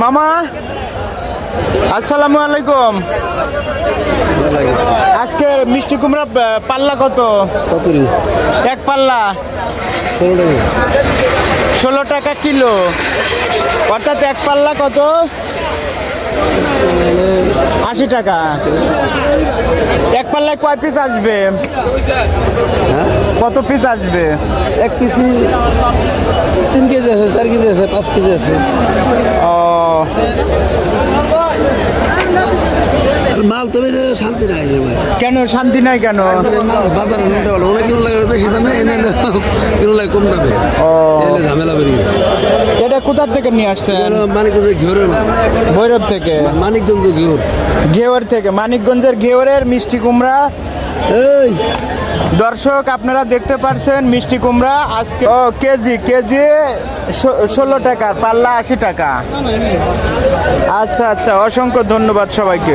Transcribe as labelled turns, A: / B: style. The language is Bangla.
A: মামা আসসালামু আলাইকুম। আজকের মিষ্টি কুমড়া পাল্লা কত? এক পাল্লা 16 টাকা কিলো, অর্থাৎ এক পাল্লা কত? 80 টাকা। এক পাল্লায় কয় পিস আসবে? কত পিস আসবে?
B: এক পিসি 3 কেজি আছে, 4 কেজি আছে, 5 কেজি আছে।
A: ও
B: মাল তবে শান্তি নাই ভাই।
A: কেন শান্তি নাই কেন?
B: বাজারে নিতে পারলো ওরা কিলো লাগে বেশি দামে, এনে কিলো লাগে কম দামে।
A: ও
B: ঝামেলা বেরিয়ে গেছে।
A: এটা কোথা থেকে নিয়ে আসছেন?
B: মানিকগঞ্জ ঘিওরের
A: ভৈরব থেকে।
B: মানিকগঞ্জ ঘিওর
A: ঘেওর থেকে, মানিকগঞ্জের ঘেওরের মিষ্টি কুমড়া।
B: এই
A: দর্শক আপনারা দেখতে পাচ্ছেন মিষ্টি কুমড়া আজকে কেজি 16 টাকা, পাল্লা 80 টাকা। আচ্ছা আচ্ছা, অসংখ্য ধন্যবাদ সবাইকে।